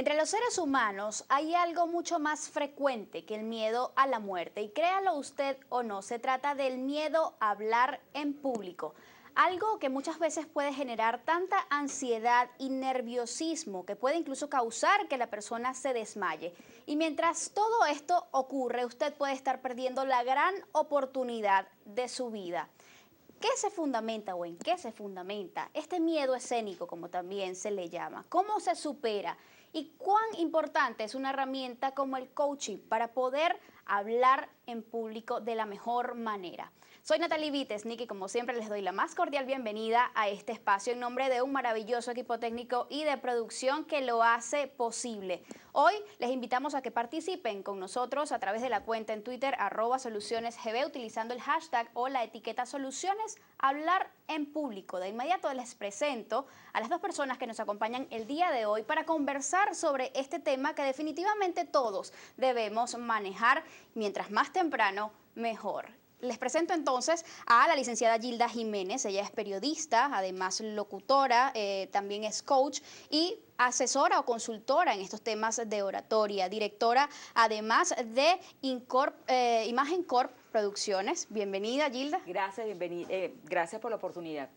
Entre los seres humanos hay algo mucho más frecuente que el miedo a la muerte, y créalo usted o no, se trata del miedo a hablar en público. Algo que muchas veces puede generar tanta ansiedad y nerviosismo que puede incluso causar que la persona se desmaye. Y mientras todo esto ocurre, usted puede estar perdiendo la gran oportunidad de su vida. ¿Qué se fundamenta o en qué se fundamenta este miedo escénico, como también se le llama? ¿Cómo se supera? ¿Y cuán importante es una herramienta como el coaching para poder hablar en público de la mejor manera? Soy Natalie Vitesnik y como siempre les doy la más cordial bienvenida a este espacio en nombre de un maravilloso equipo técnico y de producción que lo hace posible. Hoy les invitamos a que participen con nosotros a través de la cuenta en Twitter @solucionesgb utilizando el hashtag o la etiqueta soluciones hablar en público. De inmediato les presento a las dos personas que nos acompañan el día de hoy para conversar sobre este tema que definitivamente todos debemos manejar, mientras más temprano mejor. Les presento entonces a la licenciada Gilda Jiménez. Ella es periodista, además locutora, también es coach y asesora o consultora en estos temas de oratoria, directora además de Imagen Corp Producciones. Bienvenida, Gilda. Gracias, gracias por la oportunidad.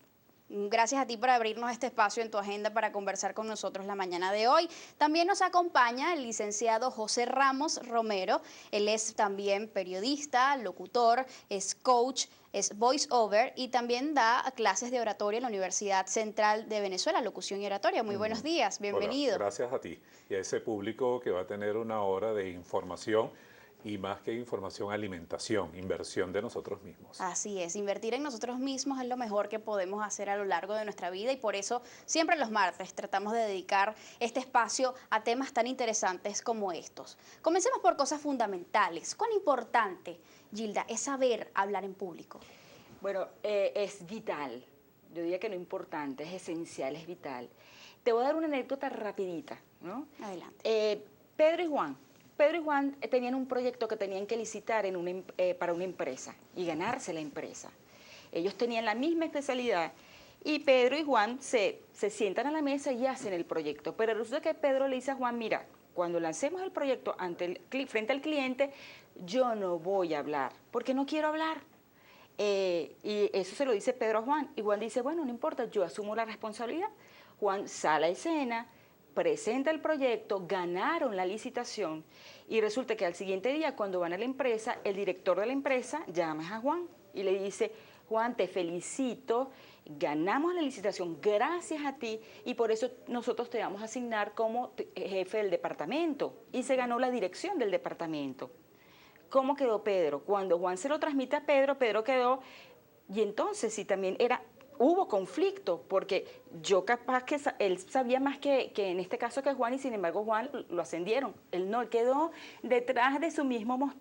Gracias a ti por abrirnos este espacio en tu agenda para conversar con nosotros la mañana de hoy. También nos acompaña el licenciado José Ramos Romero. Él es también periodista, locutor, es coach, es voice over y también da clases de oratoria en la Universidad Central de Venezuela, locución y oratoria. Muy buenos días, bienvenido. Hola, gracias a ti y a ese público que va a tener una hora de información. Y más que información, alimentación, inversión de nosotros mismos. Así es, invertir en nosotros mismos es lo mejor que podemos hacer a lo largo de nuestra vida y por eso siempre los martes tratamos de dedicar este espacio a temas tan interesantes como estos. Comencemos por cosas fundamentales. ¿Cuán importante, Gilda, es saber hablar en público? Bueno, es vital. Yo diría que no importante, es esencial, es vital. Te voy a dar una anécdota rapidita, ¿no? Adelante. Pedro y Juan tenían un proyecto que tenían que licitar para una empresa y ganarse la empresa. Ellos tenían la misma especialidad y Pedro y Juan se sientan a la mesa y hacen el proyecto. Pero resulta que Pedro le dice a Juan, mira, cuando lancemos el proyecto frente al cliente, yo no voy a hablar, porque no quiero hablar. Y eso se lo dice Pedro a Juan. Y Juan dice, bueno, no importa, yo asumo la responsabilidad. Juan sale a escena, presenta el proyecto, ganaron la licitación y resulta que al siguiente día cuando van a la empresa, el director de la empresa llama a Juan y le dice, Juan, te felicito, ganamos la licitación gracias a ti y por eso nosotros te vamos a asignar como jefe del departamento y se ganó la dirección del departamento. ¿Cómo quedó Pedro? Cuando Juan se lo transmite a Pedro, Pedro quedó, y entonces sí también hubo conflicto, porque yo capaz que él sabía más que en este caso que Juan, y sin embargo Juan lo ascendieron. Él no, él quedó detrás de su mismo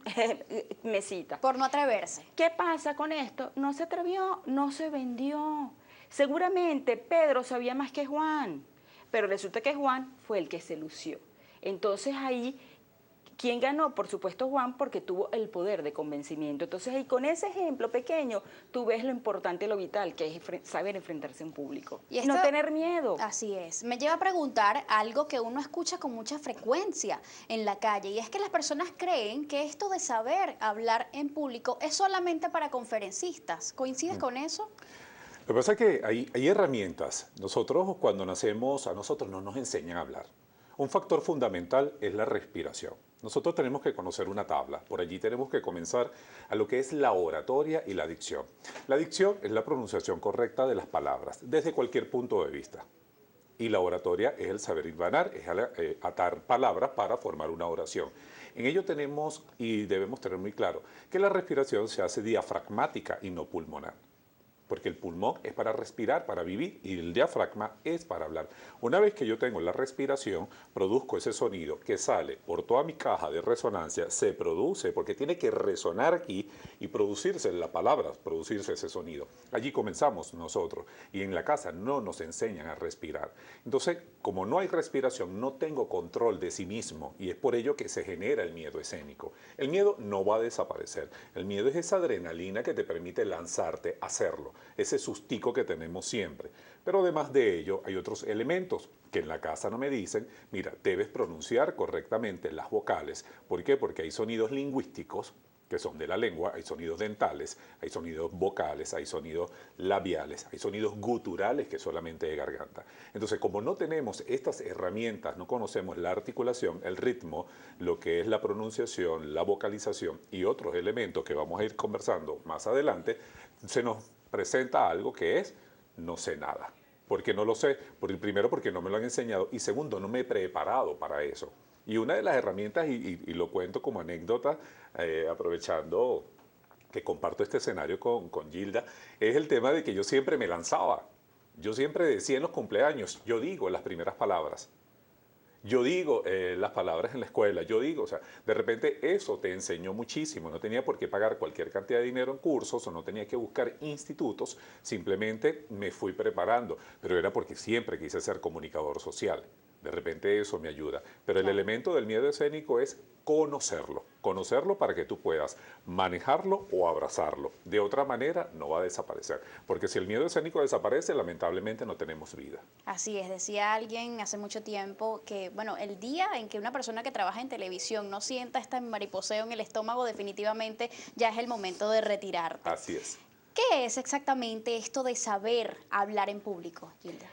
mesita. Por no atreverse. ¿Qué pasa con esto? No se atrevió, no se vendió. Seguramente Pedro sabía más que Juan, pero resulta que Juan fue el que se lució. Entonces ahí, ¿quién ganó? Por supuesto Juan, porque tuvo el poder de convencimiento. Entonces ahí con ese ejemplo pequeño, tú ves lo importante y lo vital que es saber enfrentarse en público. Y no tener miedo. Así es. Me lleva a preguntar algo que uno escucha con mucha frecuencia en la calle, y es que las personas creen que esto de saber hablar en público es solamente para conferencistas. ¿Coincides con eso? Lo que pasa es que hay herramientas. Nosotros cuando nacemos, a nosotros no nos enseñan a hablar. Un factor fundamental es la respiración. Nosotros tenemos que conocer una tabla, por allí tenemos que comenzar a lo que es la oratoria y la dicción. La dicción es la pronunciación correcta de las palabras, desde cualquier punto de vista. Y la oratoria es el saber hilvanar, es atar palabras para formar una oración. En ello tenemos y debemos tener muy claro que la respiración se hace diafragmática y no pulmonar. Porque el pulmón es para respirar, para vivir, y el diafragma es para hablar. Una vez que yo tengo la respiración, produzco ese sonido que sale por toda mi caja de resonancia, se produce porque tiene que resonar aquí y producirse la palabra, producirse ese sonido. Allí comenzamos nosotros y en la casa no nos enseñan a respirar. Entonces, como no hay respiración, no tengo control de sí mismo y es por ello que se genera el miedo escénico. El miedo no va a desaparecer. El miedo es esa adrenalina que te permite lanzarte a hacerlo, ese sustico que tenemos siempre. Pero además de ello, hay otros elementos que en la casa no me dicen, mira, debes pronunciar correctamente las vocales. ¿Por qué? Porque hay sonidos lingüísticos que son de la lengua, hay sonidos dentales, hay sonidos vocales, hay sonidos labiales, hay sonidos guturales que solamente de garganta. Entonces, como no tenemos estas herramientas, no conocemos la articulación, el ritmo, lo que es la pronunciación, la vocalización y otros elementos que vamos a ir conversando más adelante, se nos presenta algo que es no sé nada. ¿Por qué no lo sé? Primero, porque no me lo han enseñado y segundo, no me he preparado para eso. Y una de las herramientas, y lo cuento como anécdota, aprovechando que comparto este escenario con Gilda, es el tema de que yo siempre me lanzaba. Yo siempre decía en los cumpleaños, yo digo las primeras palabras. Yo digo las palabras en la escuela, yo digo, o sea, de repente eso te enseñó muchísimo, no tenía por qué pagar cualquier cantidad de dinero en cursos o no tenía que buscar institutos, simplemente me fui preparando, pero era porque siempre quise ser comunicador social. De repente eso me ayuda. Pero el elemento del miedo escénico es conocerlo para que tú puedas manejarlo o abrazarlo. De otra manera no va a desaparecer, porque si el miedo escénico desaparece, lamentablemente no tenemos vida. Así es, decía alguien hace mucho tiempo que, bueno, el día en que una persona que trabaja en televisión no sienta este mariposeo en el estómago, definitivamente ya es el momento de retirarte. Así es. ¿Qué es exactamente esto de saber hablar en público, Gilda?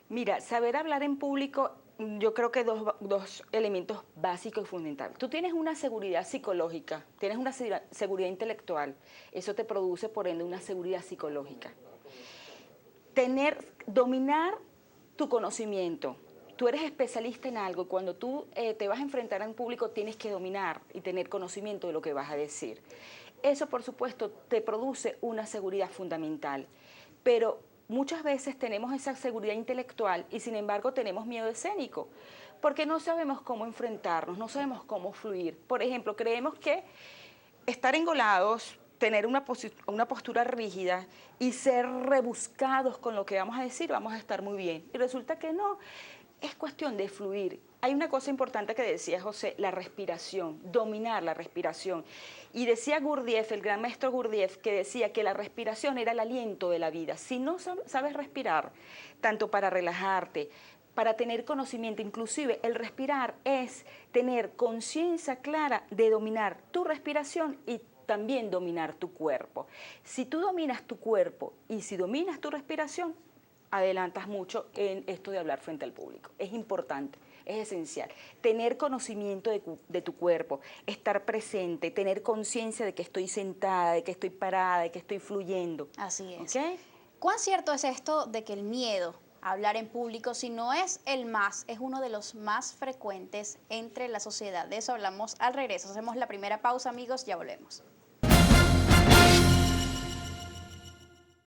Mira, saber hablar en público, yo creo que dos elementos básicos y fundamentales. Tú tienes una seguridad psicológica, tienes una seguridad intelectual, eso te produce por ende una seguridad psicológica. Dominar tu conocimiento. Tú eres especialista en algo, cuando tú te vas a enfrentar a un público tienes que dominar y tener conocimiento de lo que vas a decir. Eso, por supuesto, te produce una seguridad fundamental, pero muchas veces tenemos esa seguridad intelectual y sin embargo tenemos miedo escénico, porque no sabemos cómo enfrentarnos, no sabemos cómo fluir. Por ejemplo, creemos que estar engolados, tener una postura rígida y ser rebuscados con lo que vamos a decir, vamos a estar muy bien. Y resulta que no, es cuestión de fluir. Hay una cosa importante que decía José, la respiración, dominar la respiración. Y decía Gurdjieff, el gran maestro Gurdjieff, que decía que la respiración era el aliento de la vida. Si no sabes respirar, tanto para relajarte, para tener conocimiento, inclusive el respirar es tener conciencia clara de dominar tu respiración y también dominar tu cuerpo. Si tú dominas tu cuerpo y si dominas tu respiración, adelantas mucho en esto de hablar frente al público. Es importante, es esencial. Tener conocimiento de tu cuerpo, estar presente, tener conciencia de que estoy sentada, de que estoy parada, de que estoy fluyendo. Así es. ¿Okay? ¿Cuán cierto es esto de que el miedo a hablar en público, si no es el más, es uno de los más frecuentes entre la sociedad? De eso hablamos al regreso. Hacemos la primera pausa, amigos, ya volvemos.